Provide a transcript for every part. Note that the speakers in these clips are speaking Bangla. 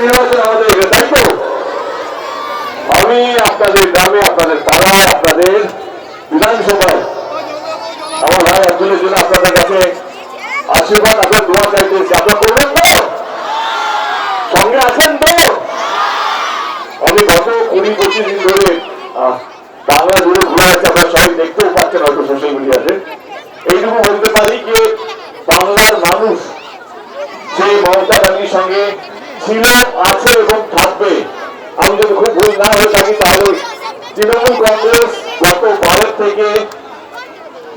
নির্বাচন আমাদের তাই তো? আমি আপনাদের গ্রামে, আপনাদের পাড়ায়, আপনাদের বিধানসভায় আমার ভাই আব্দুলের জন্য আপনাদের কাছে আশীর্বাদ, আপনার দোয়া চাইতে আপনারা করবেন তো? সঙ্গে আছেন তো? আমি গত 20-25 দিন ধরে বাংলা জুড়ে ঘুরে আছে, আপনারা সবাই দেখতেও পাচ্ছেন হয়তো সোশ্যাল মিডিয়াতে। এইটুকু বলতে পারি যে বাংলার মানুষ সেই মমতা ব্যানার্জির সঙ্গে ছিল, আছে এবং থাকবে। আমি যদি খুব ভুল না হয়ে থাকি তাহলে তৃণমূল কংগ্রেস গত 12 থেকে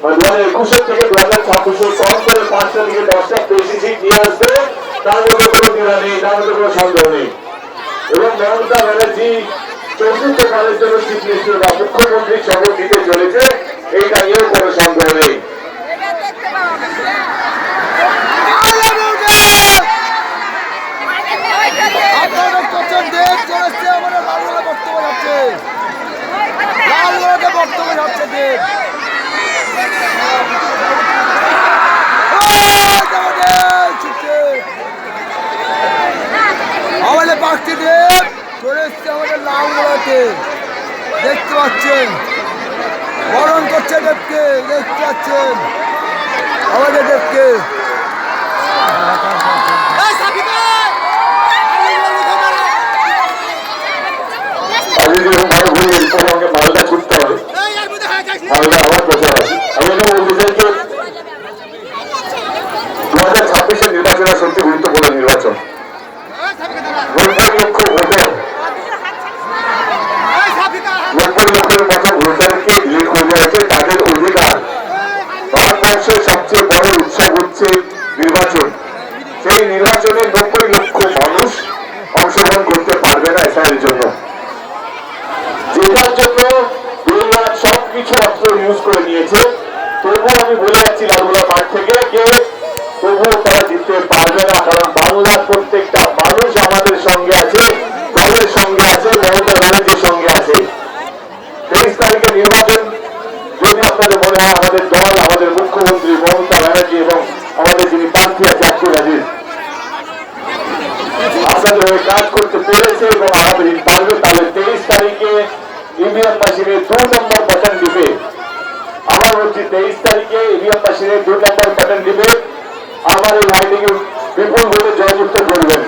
2021 থেকে 2026 কম করে 5টা থেকে 10টা বেশি সিট নিয়ে আসবে, তার মধ্যে কোনো দ্বিধা নেই, তার মধ্যে কোনো সন্দেহ নেই। এবং মমতা ব্যানার্জি চতুর্থ কালের জন্য চিফ মিনিস্টার বা মুখ্যমন্ত্রী শপথ দিতে চলেছে, এইটা নিয়েও কোনো সন্দেহ নেই। আমাদের বাড়তি দেব চলে এসছে আমাদের লালগোলাতে, দেখতে পাচ্ছেন বরণ করছে দেবকে, দেখতে পাচ্ছেন আমাদের দেবকে। মালটা ছুটতে হবে, মালটা আমার প্রচার আছে। আমি এটা বলতে চাই যে 2026-এর নির্বাচন সত্যি গুরুত্বপূর্ণ নির্বাচন। লক্ষ ভোটার, 90 লক্ষের মতো ভোটারকে লিড করে আছে, তাদের অধিকার। ভারতবর্ষের সবচেয়ে বড় উৎসব হচ্ছে নির্বাচন। সেই নির্বাচনে 90 লক্ষ মানুষ অংশগ্রহণ করতে পারবে না এসআইয়ের জন্য, যেটার জন্য দুর্গার সবকিছু অস্ত্র ইউজ করে নিয়েছে। তবুও আমি বলে যাচ্ছি লালগোলা মাঠ থেকে যে তবুও তারা জিততে পারবে না, কারণ বাংলার প্রত্যেকটা মানুষ আমাদের সঙ্গে আছে, দলের সঙ্গে আছে, মমতা ব্যানার্জির সঙ্গে আছে। 23 তারিখে নির্বাচন যদি আপনাদের মনে হয় আমাদের দল, আমাদের মুখ্যমন্ত্রী মমতা ব্যানার্জি এবং আমাদের যিনি প্রার্থী আছে আব্দুল আজিজ আপনাদের হয়ে কাজ করতে পেরেছে এবং আগামী দিন পারবে, তাহলে 23 তারিখে ইভিএম মেশিনের 2 নম্বর বাটন টিপে, আমার বলছি 23 তারিখে ইভিএম মেশিনের 2 নম্বর বাটন টিপে আমার এই ভাইটিকে বিপুল ভোটে জয়যুক্ত করবেন।